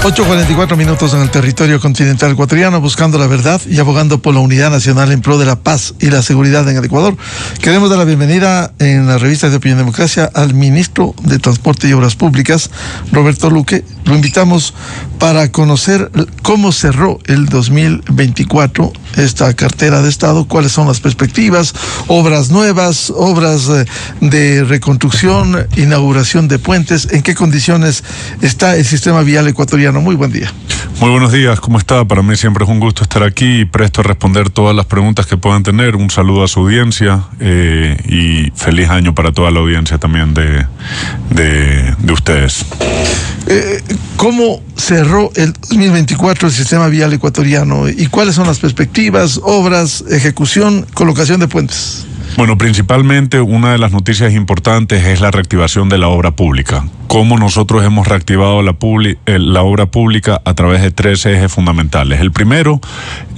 8:44 minutos en el territorio continental ecuatoriano, buscando la verdad y abogando por la unidad nacional en pro de la paz y la seguridad en el Ecuador. Queremos dar la bienvenida en la revista de Opinión Democracia al ministro de Transporte y Obras Públicas, Roberto Luque. Lo invitamos para conocer cómo cerró el 2024 esta cartera de Estado, cuáles son las perspectivas, obras nuevas, obras de reconstrucción, inauguración de puentes, en qué condiciones está el sistema vial ecuatoriano. Muy buen día. Muy buenos días, ¿cómo está? Para mí siempre es un gusto estar aquí y presto a responder todas las preguntas que puedan tener. Un saludo a su audiencia y feliz año para toda la audiencia también de ustedes. ¿Cómo cerró el 2024 el sistema vial ecuatoriano y cuáles son las perspectivas, obras, ejecución, colocación de puentes? Bueno, principalmente una de las noticias importantes es la reactivación de la obra pública. Cómo nosotros hemos reactivado la obra pública a través de 3 ejes fundamentales. El primero,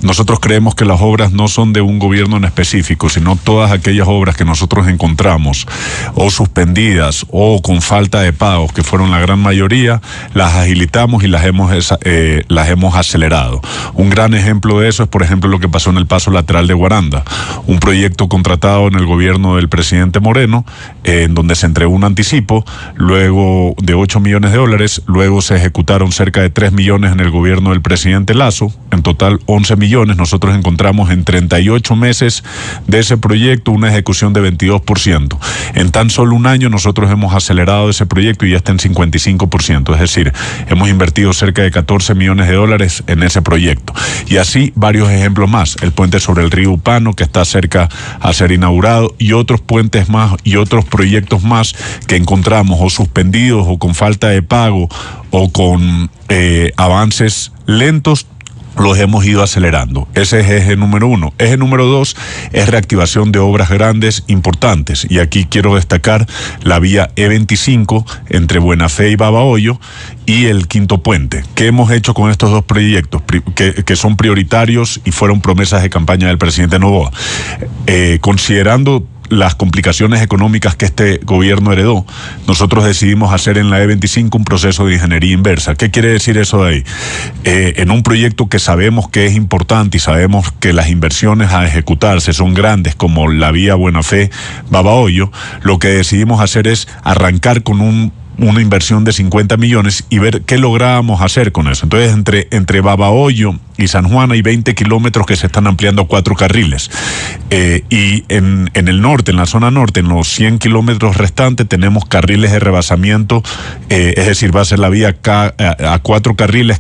nosotros creemos que las obras no son de un gobierno en específico, sino todas aquellas obras que nosotros encontramos o suspendidas o con falta de pagos, que fueron la gran mayoría, las agilitamos y las hemos acelerado. Un gran ejemplo de eso es, por ejemplo, lo que pasó en el paso lateral de Guaranda, un proyecto contratado en el gobierno del presidente Moreno, en donde se entregó un anticipo, luego de $8 millones, luego se ejecutaron cerca de 3 millones en el gobierno del presidente Lasso, en total 11 millones. Nosotros encontramos en 38 meses de ese proyecto una ejecución de 22%. En tan solo un año nosotros hemos acelerado ese proyecto y ya está en 55%, es decir, hemos invertido cerca de 14 millones de dólares en ese proyecto. Y así varios ejemplos más, el puente sobre el río Upano, que está cerca a ser inaugurado, y otros puentes más y otros proyectos más que encontramos o suspendidos o con falta de pago o con avances lentos, los hemos ido acelerando. Ese es eje número 1. Eje número 2 es reactivación de obras grandes importantes. Y aquí quiero destacar la vía E25 entre Buena Fe y Babahoyo y el Quinto Puente. ¿Qué hemos hecho con estos dos proyectos que son prioritarios y fueron promesas de campaña del presidente Noboa? Considerando las complicaciones económicas que este gobierno heredó, nosotros decidimos hacer en la E25 un proceso de ingeniería inversa. ¿Qué quiere decir eso de ahí? En un proyecto que sabemos que es importante y sabemos que las inversiones a ejecutarse son grandes, como la vía Buena Fe Babahoyo, lo que decidimos hacer es arrancar con una inversión de 50 millones y ver qué lográbamos hacer con eso. Entonces, entre Babahoyo y San Juan hay 20 kilómetros que se están ampliando a 4 carriles. Y en el norte, en la zona norte, en los 100 kilómetros restantes, tenemos carriles de rebasamiento, es decir, va a ser la vía a 4 carriles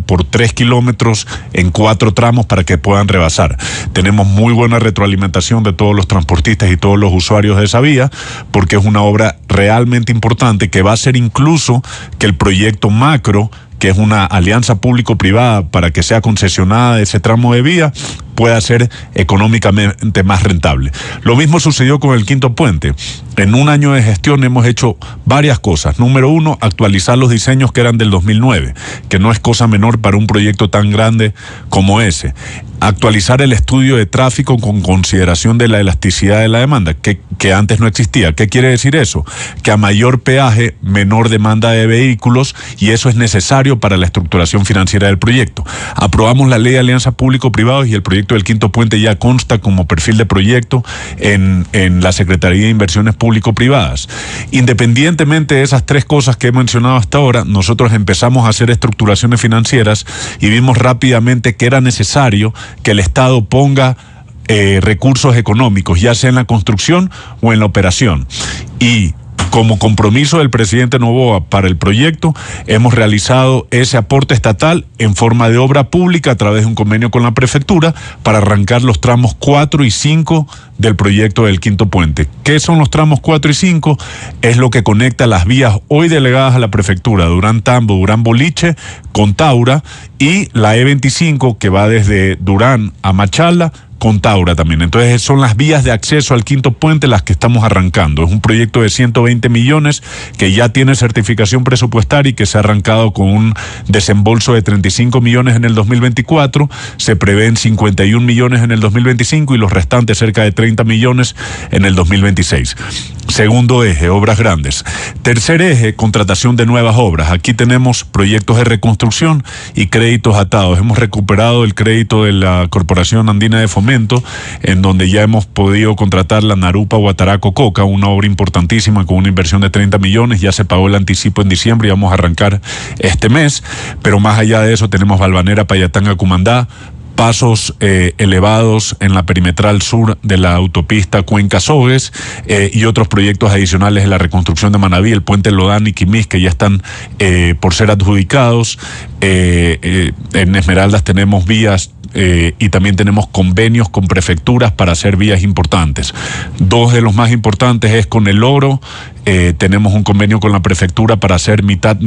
por 3 kilómetros en 4 tramos para que puedan rebasar. Tenemos muy buena retroalimentación de todos los transportistas y todos los usuarios de esa vía, porque es una obra realmente importante que va a hacer incluso que el proyecto macro, que es una alianza público-privada para que sea concesionada ese tramo de vía, pueda ser económicamente más rentable. Lo mismo sucedió con el Quinto Puente. En un año de gestión hemos hecho varias cosas. Número 1, actualizar los diseños que eran del 2009, que no es cosa menor para un proyecto tan grande como ese. Actualizar el estudio de tráfico con consideración de la elasticidad de la demanda, que antes no existía. ¿Qué quiere decir eso? Que a mayor peaje, menor demanda de vehículos, y eso es necesario para la estructuración financiera del proyecto. Aprobamos la ley de alianzas público-privados y el proyecto del Quinto Puente ya consta como perfil de proyecto en la Secretaría de Inversiones Público-Privadas. Independientemente de esas 3 cosas que he mencionado hasta ahora, nosotros empezamos a hacer estructuraciones financieras y vimos rápidamente que era necesario que el Estado ponga recursos económicos, ya sea en la construcción o en la operación. Y como compromiso del presidente Noboa para el proyecto, hemos realizado ese aporte estatal en forma de obra pública a través de un convenio con la prefectura para arrancar los tramos 4 y 5 del proyecto del Quinto Puente. ¿Qué son los tramos 4 y 5? Es lo que conecta las vías hoy delegadas a la prefectura, Durán-Tambo, Durán-Boliche, con Taura, y la E25 que va desde Durán a Machala con Taura también. Entonces son las vías de acceso al quinto puente las que estamos arrancando. Es un proyecto de 120 millones que ya tiene certificación presupuestaria y que se ha arrancado con un desembolso de 35 millones en el 2024. Se prevén 51 millones en el 2025 y los restantes cerca de 30 millones en el 2026. Segundo eje, obras grandes. Tercer eje, contratación de nuevas obras. Aquí tenemos proyectos de reconstrucción y créditos atados. Hemos recuperado el crédito de la Corporación Andina de Fomento, en donde ya hemos podido contratar la Narupa-Guataraco-Coca, una obra importantísima con una inversión de 30 millones. Ya se pagó el anticipo en diciembre y vamos a arrancar este mes. Pero más allá de eso tenemos Balvanera, Payatanga, Cumandá, pasos elevados en la perimetral sur de la autopista Cuenca-Sogues y otros proyectos adicionales en la reconstrucción de Manabí, el puente Lodán y Quimís, que ya están por ser adjudicados. En Esmeraldas tenemos vías y también tenemos convenios con prefecturas para hacer vías importantes. Dos de los más importantes es con el Oro. Tenemos un convenio con la prefectura para hacer mitad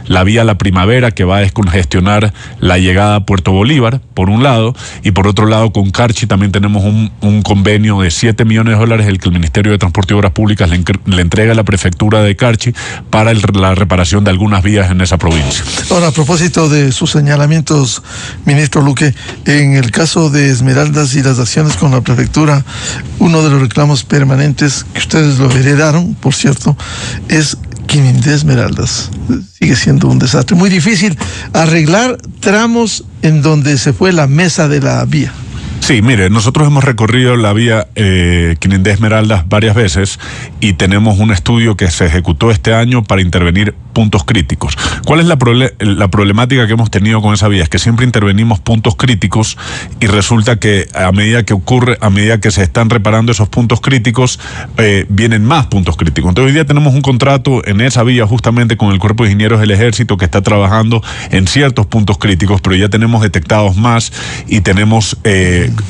la vía La Primavera, que va a descongestionar la llegada a Puerto Bolívar, por un lado, y por otro lado con Carchi también tenemos un convenio de 7 millones de dólares, el que el Ministerio de Transporte y Obras Públicas le entrega a la prefectura de Carchi para la reparación de algunas vías en esa provincia. Ahora, a propósito de sus señalamientos, ministro Luque, en el caso de Esmeraldas y las acciones con la prefectura, uno de los reclamos permanentes que ustedes lo heredaron, por cierto, es Quimindé Esmeraldas. Sigue siendo un desastre. Muy difícil arreglar tramos en donde se fue la mesa de la vía. Sí, mire, nosotros hemos recorrido la vía Quimindé Esmeraldas varias veces y tenemos un estudio que se ejecutó este año para intervenir puntos críticos. ¿Cuál es la problemática que hemos tenido con esa vía? Es que siempre intervenimos puntos críticos y resulta que a medida que se están reparando esos puntos críticos, vienen más puntos críticos. Entonces hoy día tenemos un contrato en esa vía justamente con el Cuerpo de Ingenieros del Ejército que está trabajando en ciertos puntos críticos, pero ya tenemos detectados más y tenemos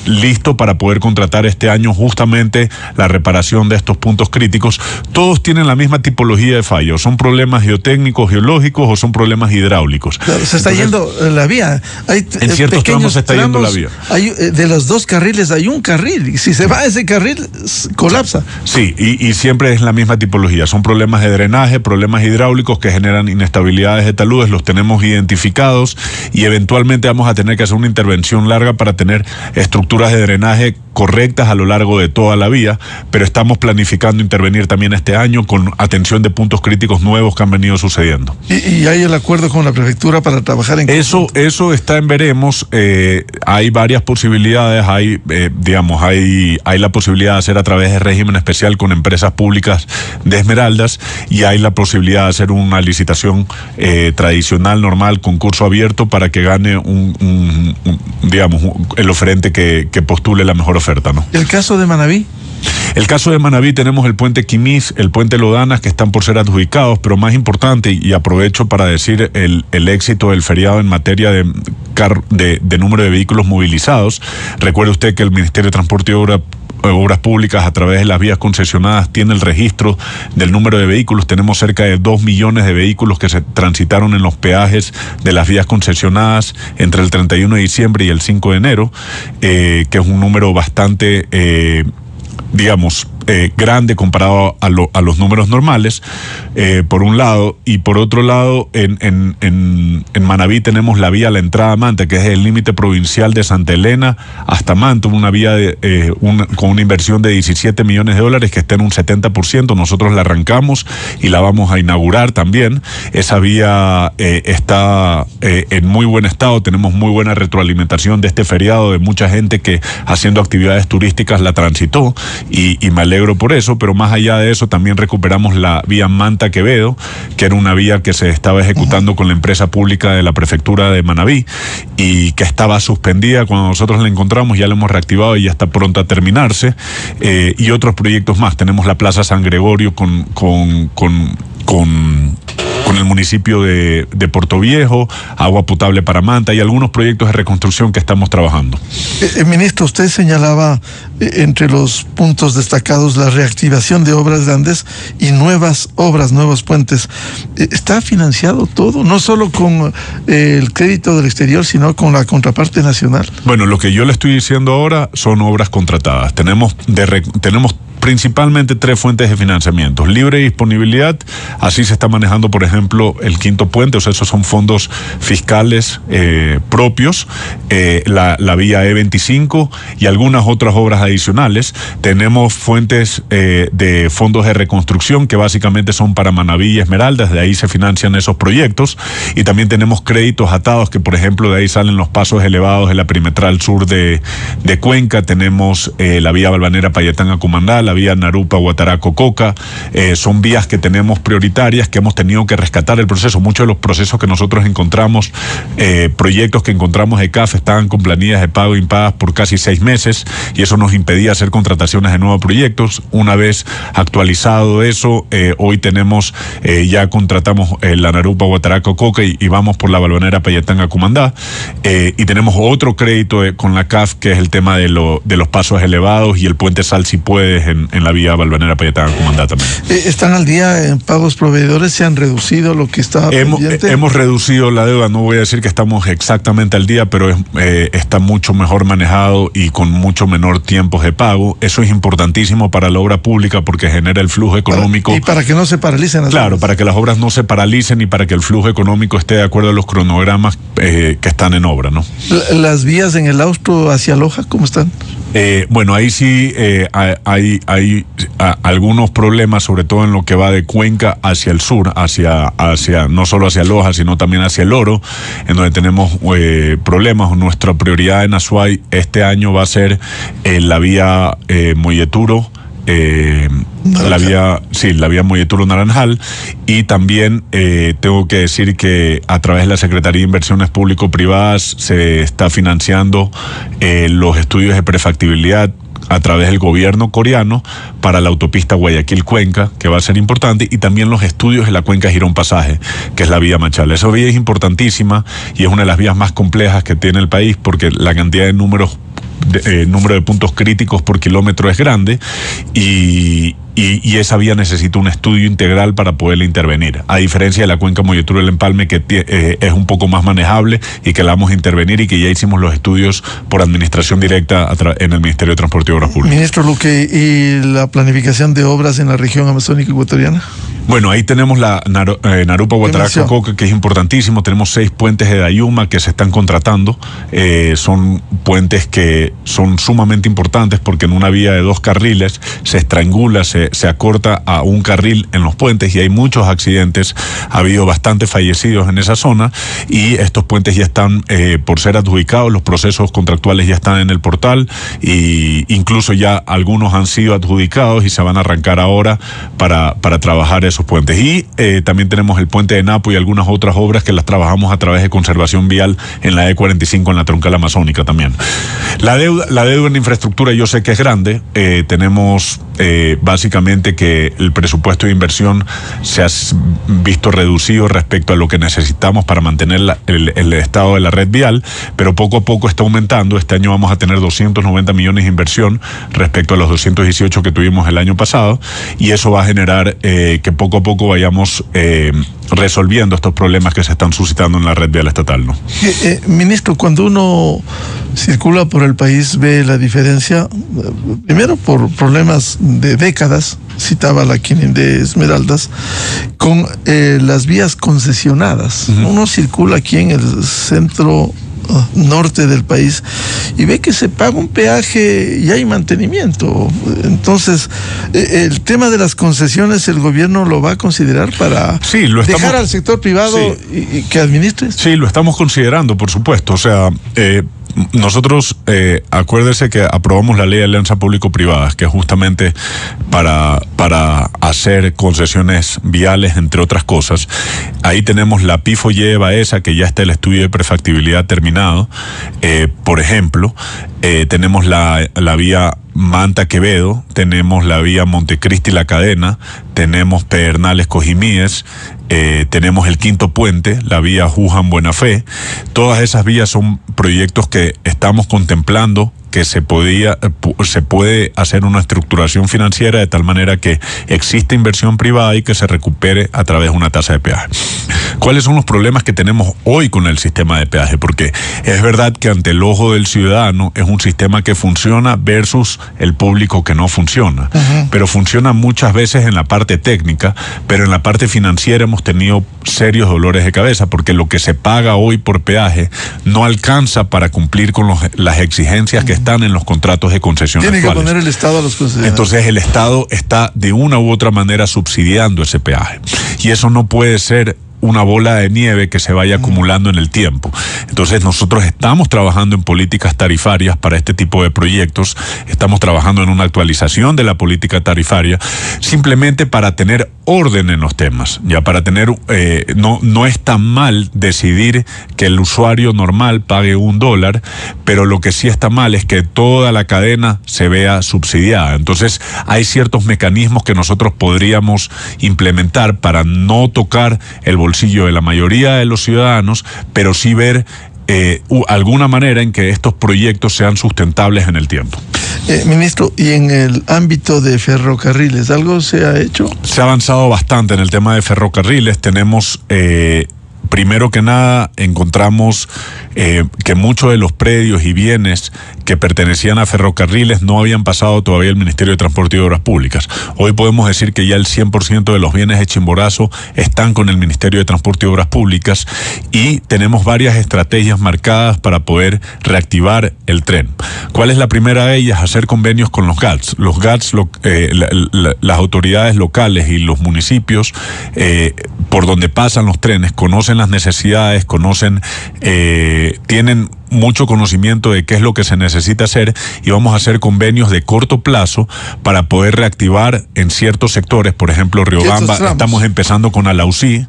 listo para poder contratar este año justamente la reparación de estos puntos críticos. Todos tienen la misma tipología de fallos. Son problemas geotécnicos, geológicos o son problemas hidráulicos. Claro, se está yendo la vía. Hay en ciertos tramos se está yendo la vía. De los dos carriles hay un carril. Y si se va ese carril, colapsa. Sí, y siempre es la misma tipología. Son problemas de drenaje, problemas hidráulicos que generan inestabilidades de taludes. Los tenemos identificados y eventualmente vamos a tener que hacer una intervención larga para tener estructuras de drenaje correctas a lo largo de toda la vía, pero estamos planificando intervenir también este año con atención de puntos críticos nuevos que han venido sucediendo. ¿Y hay el acuerdo con la prefectura para trabajar en eso está en veremos. Hay varias posibilidades. Hay la posibilidad de hacer a través de régimen especial con empresas públicas de Esmeraldas y hay la posibilidad de hacer una licitación tradicional, normal, concurso abierto para que gane el oferente que postule la mejor oferta, ¿no? ¿El caso de Manabí? El caso de Manabí tenemos el puente Quimís, el puente Lodanas que están por ser adjudicados, pero más importante, y aprovecho para decir el éxito del feriado en materia de número de vehículos movilizados. Recuerde usted que el Ministerio de Transporte y Obras Públicas a través de las vías concesionadas tiene el registro del número de vehículos. Tenemos cerca de 2 millones de vehículos que se transitaron en los peajes de las vías concesionadas entre el 31 de diciembre y el 5 de enero, que es un número bastante grande comparado a los números normales, por un lado, y por otro lado, en Manabí tenemos la vía a la entrada a Manta, que es el límite provincial de Santa Elena hasta Manta, una vía con una inversión de 17 millones de dólares que está en un 70%. Nosotros la arrancamos y la vamos a inaugurar también. Esa vía está en muy buen estado, tenemos muy buena retroalimentación de este feriado, de mucha gente que haciendo actividades turísticas la transitó y me alegro por eso, pero más allá de eso también recuperamos la vía Manta-Quevedo, que era una vía que se estaba ejecutando con la empresa pública de la prefectura de Manabí y que estaba suspendida cuando nosotros la encontramos. Ya la hemos reactivado y ya está pronta a terminarse, y otros proyectos más. Tenemos la Plaza San Gregorio con el municipio de Portoviejo, agua potable para Manta y algunos proyectos de reconstrucción que estamos trabajando. Ministro, usted señalaba entre los puntos destacados la reactivación de obras grandes y nuevas obras, nuevos puentes. ¿Está financiado todo? No solo con el crédito del exterior, sino con la contraparte nacional. Bueno, lo que yo le estoy diciendo ahora son obras contratadas. Tenemos principalmente 3 fuentes de financiamiento. Libre disponibilidad, así se está manejando, por ejemplo, el quinto puente, o sea, esos son fondos fiscales propios, la vía E25 y algunas otras obras adicionales. Tenemos fuentes de fondos de reconstrucción que básicamente son para Manaví y Esmeraldas, de ahí se financian esos proyectos, y también tenemos créditos atados que, por ejemplo, de ahí salen los pasos elevados de la perimetral sur de Cuenca. Tenemos la vía Balvanera Payatán a Cumandá, la vía Narupa, Guataraco, Coca, son vías que tenemos prioritarias, que hemos tenido que rescatar el proceso. Muchos de los procesos que nosotros encontramos, proyectos que encontramos de CAF estaban con planillas de pago impagas por casi 6 meses, y eso nos impedía hacer contrataciones de nuevos proyectos. Una vez actualizado eso, hoy tenemos, ya contratamos la Narupa, Guataraco, Coca y vamos por la Balvanera Payatán a Cumandá, y tenemos otro crédito con la CAF, que es el tema de los pasos elevados y el puente Sal si puedes en la vía Balvanera Payatán a Cumandá también. ¿Están al día en pagos proveedores? ¿Se han reducido lo que estaba pendiente? Hemos reducido la deuda, no voy a decir que estamos exactamente al día, pero está mucho mejor manejado y con mucho menor tiempos de pago. Eso es importantísimo para la obra pública porque genera el flujo económico. Y para que no se paralicen las Claro, obras. para que las obras no se paralicen y para que el flujo económico esté de acuerdo a los cronogramas que están en obra, ¿no? ¿Las vías en el Austro hacia Loja, cómo están? Bueno, ahí sí hay algunos problemas, sobre todo en lo que va de Cuenca hacia el sur, hacia no solo hacia Loja, sino también hacia el Oro, en donde tenemos problemas. Nuestra prioridad en Azuay este año va a ser la vía Molleturo, la vía Molleturo Naranjal, y también tengo que decir que a través de la Secretaría de Inversiones Público-Privadas se está financiando los estudios de prefactibilidad a través del gobierno coreano para la autopista Guayaquil-Cuenca, que va a ser importante, y también los estudios de la Cuenca Girón-Pasaje, que es la vía Machala. Esa vía es importantísima y es una de las vías más complejas que tiene el país porque la cantidad de número de puntos críticos por kilómetro es grande y esa vía necesita un estudio integral para poderla intervenir, a diferencia de la cuenca Molleturo del Empalme, que es un poco más manejable y que la vamos a intervenir y que ya hicimos los estudios por administración directa en el Ministerio de Transporte y Obras Públicas. Ministro Luque, ¿y la planificación de obras en la región amazónica ecuatoriana? Bueno, ahí tenemos la Narupa, Guataraco, Coca, que es importantísimo. Tenemos 6 puentes de Dayuma que se están contratando. Son puentes que son sumamente importantes porque en una vía de 2 carriles se estrangula, se acorta a un carril en los puentes y hay muchos accidentes. Ha habido bastantes fallecidos en esa zona y estos puentes ya están por ser adjudicados. Los procesos contractuales ya están en el portal y incluso ya algunos han sido adjudicados y se van a arrancar ahora para trabajar esos puentes. Y también tenemos el puente de Napo y algunas otras obras que las trabajamos a través de conservación vial en la E45 en la troncal amazónica también. La deuda en infraestructura yo sé que es grande. Tenemos básicamente que el presupuesto de inversión se ha visto reducido respecto a lo que necesitamos para mantener el estado de la red vial, pero poco a poco está aumentando. Este año vamos a tener 290 millones de inversión respecto a los 218 que tuvimos el año pasado, y eso va a generar que poco a poco vayamos resolviendo estos problemas que se están suscitando en la red vial estatal, ¿no? Ministro, cuando uno circula por el país ve la diferencia, primero por problemas de décadas, citaba la Quinin de Esmeraldas, con las vías concesionadas. Uno circula aquí en el centro norte del país y ve que se paga un peaje y hay mantenimiento. Entonces, el tema de las concesiones, ¿el gobierno lo va a considerar para dejar al sector privado y que administre? Sí, lo estamos considerando, por supuesto. O sea, nosotros, acuérdese que aprobamos la ley de alianza público-privadas, que es justamente para hacer concesiones viales, entre otras cosas. Ahí tenemos la PIFO-Y de Baeza, que ya está el estudio de prefactibilidad terminado. Por ejemplo, tenemos la vía Manta-Quevedo, tenemos la vía Montecristi-La Cadena, tenemos Pedernales-Cojimíes, tenemos el Quinto Puente, la vía Juján-Buena Fe. Todas esas vías son proyectos que estamos contemplando que se puede hacer una estructuración financiera de tal manera que exista inversión privada y que se recupere a través de una tasa de peaje. ¿Cuáles son los problemas que tenemos hoy con el sistema de peaje? Porque es verdad que ante el ojo del ciudadano es un sistema que funciona versus el público que no funciona. Pero funciona muchas veces en la parte técnica, pero en la parte financiera hemos tenido serios dolores de cabeza porque lo que se paga hoy por peaje no alcanza para cumplir con las exigencias que están en los contratos de concesión actuales. Tiene que poner el Estado a los concesionarios. Entonces el Estado está de una u otra manera subsidiando ese peaje. Y eso no puede ser una bola de nieve que se vaya acumulando en el tiempo. Entonces nosotros estamos trabajando en políticas tarifarias para este tipo de proyectos, estamos trabajando en una actualización de la política tarifaria, simplemente para tener orden en los temas, ya para tener, no es tan mal decidir que el usuario normal pague $1, pero lo que sí está mal es que toda la cadena se vea subsidiada. Entonces hay ciertos mecanismos que nosotros podríamos implementar para no tocar el bolsillo de la mayoría de los ciudadanos, pero sí ver alguna manera en que estos proyectos sean sustentables en el tiempo. Ministro, ¿y en el ámbito de ferrocarriles algo se ha hecho? Se ha avanzado bastante en el tema de ferrocarriles. Tenemos, primero que nada, encontramos que muchos de los predios y bienes que pertenecían a ferrocarriles no habían pasado todavía al Ministerio de Transporte y Obras Públicas. Hoy podemos decir que ya el 100% de los bienes de Chimborazo están con el Ministerio de Transporte y Obras Públicas y tenemos varias estrategias marcadas para poder reactivar el tren. ¿Cuál es la primera de ellas? Hacer convenios con los GATS. Los GATS, las autoridades locales y los municipios por donde pasan los trenes conocen las necesidades, tienen mucho conocimiento de qué es lo que se necesita hacer y vamos a hacer convenios de corto plazo para poder reactivar en ciertos sectores, por ejemplo Riobamba, estamos empezando con Alausí,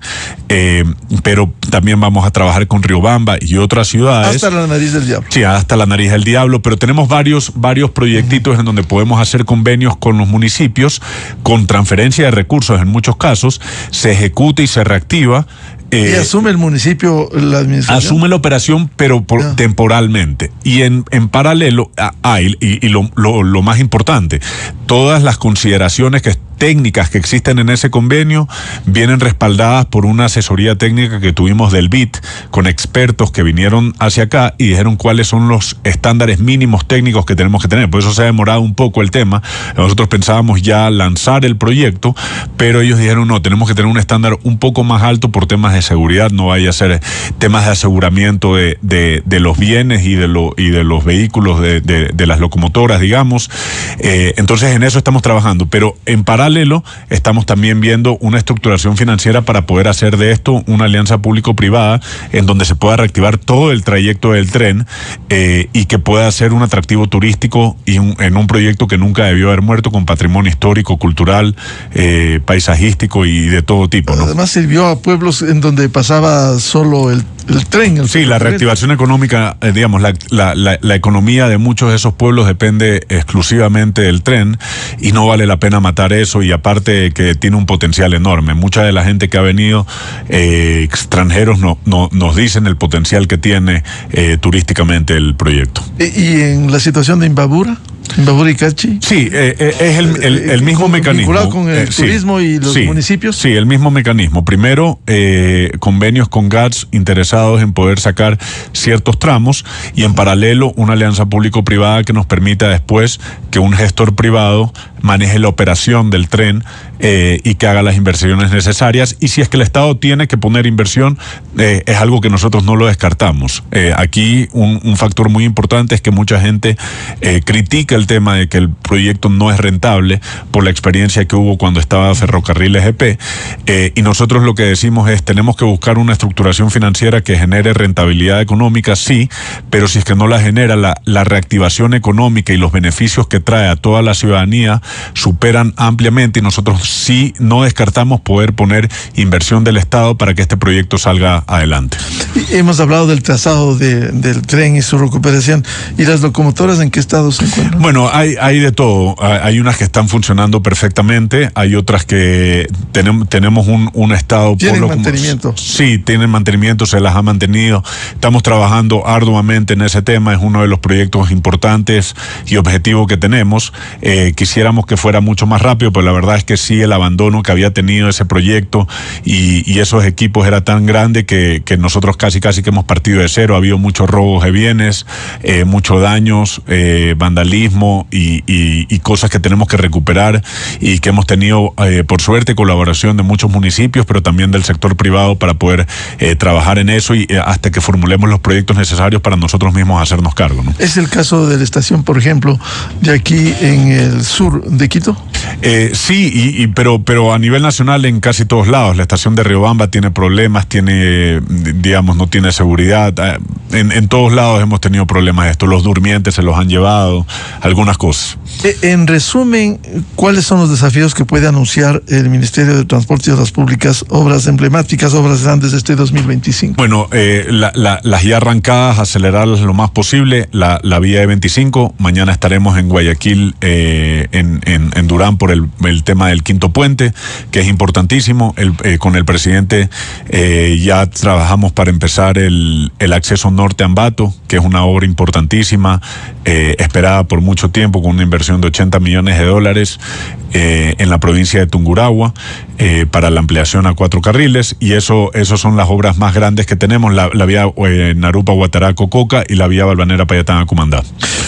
pero también vamos a trabajar con Riobamba y otras ciudades. Hasta la Nariz del Diablo. Sí, hasta la Nariz del Diablo, pero tenemos varios proyectitos en donde podemos hacer convenios con los municipios, con transferencia de recursos en muchos casos, se ejecuta y se reactiva. ¿Y asume el municipio la administración? Asume la operación, pero temporalmente. Y en paralelo, lo más importante, todas las consideraciones técnicas que existen en ese convenio vienen respaldadas por una asesoría técnica que tuvimos del BIT con expertos que vinieron hacia acá y dijeron cuáles son los estándares mínimos técnicos que tenemos que tener. Por eso se ha demorado un poco el tema. Nosotros pensábamos ya lanzar el proyecto, pero ellos dijeron no, tenemos que tener un estándar un poco más alto por temas de seguridad, no vaya a ser temas de aseguramiento de los bienes y de los vehículos de las locomotoras, digamos. Entonces en eso estamos trabajando, pero en paralelo estamos también viendo una estructuración financiera para poder hacer de esto una alianza público-privada en donde se pueda reactivar todo el trayecto del tren y que pueda ser un atractivo turístico y en un proyecto que nunca debió haber muerto, con patrimonio histórico, cultural, paisajístico y de todo tipo, ¿no? Además sirvió a pueblos en donde pasaba solo el tren. Sí, la reactivación económica, digamos, la economía de muchos de esos pueblos depende exclusivamente del tren y no vale la pena matar eso, y aparte que tiene un potencial enorme. Mucha de la gente que ha venido, extranjeros, nos dicen el potencial que tiene turísticamente el proyecto. ¿Y en la situación de Imbabura? ¿Imbabura y Cachi? Sí, es el mismo mecanismo. ¿Vinculado con el turismo y los municipios? Sí, el mismo mecanismo. Primero, convenios con GATS interesados en poder sacar ciertos tramos y en paralelo una alianza público-privada que nos permita después que un gestor privado maneje la operación del tren y que haga las inversiones necesarias, y si es que el Estado tiene que poner inversión, es algo que nosotros no lo descartamos. Aquí un factor muy importante es que mucha gente critica el tema de que el proyecto no es rentable por la experiencia que hubo cuando estaba Ferrocarriles EP, y nosotros lo que decimos es, tenemos que buscar una estructuración financiera que genere rentabilidad económica, sí, pero si es que no la genera, la reactivación económica y los beneficios que trae a toda la ciudadanía superan ampliamente, y nosotros sí no descartamos poder poner inversión del Estado para que este proyecto salga adelante. Hemos hablado del trazado del tren y su recuperación. ¿Y las locomotoras en qué estado se encuentran? Bueno, hay de todo. Hay unas que están funcionando perfectamente, hay otras que tenemos un estado... ¿Tienen mantenimiento? Sí, tienen mantenimiento, se las ha mantenido. Estamos trabajando arduamente en ese tema, es uno de los proyectos importantes y objetivos que tenemos. Quisiéramos que fuera mucho más rápido, pero la verdad es que sí, el abandono que había tenido ese proyecto y esos equipos era tan grande que nosotros casi que hemos partido de cero. Ha habido muchos robos de bienes, muchos daños, vandalismo y cosas que tenemos que recuperar, y que hemos tenido, por suerte, colaboración de muchos municipios, pero también del sector privado para poder trabajar en eso y hasta que formulemos los proyectos necesarios para nosotros mismos hacernos cargo, ¿no? ¿Es el caso de la estación, por ejemplo, de aquí en el sur de Quito? Sí, pero a nivel nacional en casi todos lados. La estación de Riobamba tiene problemas, no tiene seguridad. En todos lados hemos tenido problemas de esto. Los durmientes se los han llevado, algunas cosas. En resumen, ¿cuáles son los desafíos que puede anunciar el Ministerio de Transporte y Obras Públicas, obras emblemáticas, obras grandes de este 2025? Bueno, las ya arrancadas, acelerarlas lo más posible. La vía E25, mañana estaremos en Guayaquil, en Durán, por el tema del quinto puente, que es importantísimo. Con el presidente ya trabajamos para empezar el acceso norte a Ambato, que es una obra importantísima, esperada por mucho tiempo, con una inversión de $80 millones en la provincia de Tungurahua, para la ampliación a 4 carriles, y eso son las obras más grandes que tenemos, la vía Narupa-Guataraco-Coca y la vía Balvanera-Payatán-Acumandá.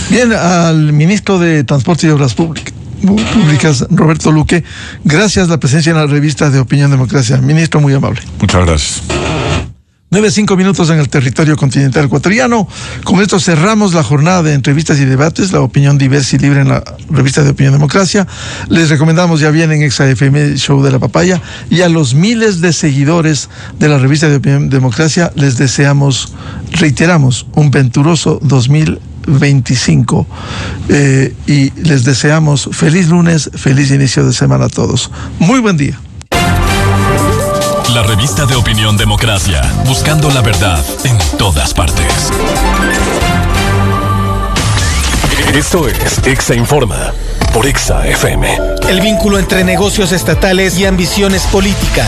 Bien, al ministro de Transporte y Obras Públicas, Roberto Luque, gracias la presencia en la revista de Opinión Democracia. Ministro, muy amable. Muchas gracias. 9:05 minutos en el territorio continental ecuatoriano. Con esto cerramos la jornada de entrevistas y debates, la opinión diversa y libre en la revista de Opinión Democracia. Les recomendamos, ya viene en Exa FM, Show de la Papaya, y a los miles de seguidores de la revista de Opinión Democracia les reiteramos un venturoso 2025, y les deseamos feliz lunes, feliz inicio de semana a todos. Muy buen día. La revista de Opinión Democracia, buscando la verdad en todas partes. Esto es Exa Informa por Exa FM. El vínculo entre negocios estatales y ambiciones políticas.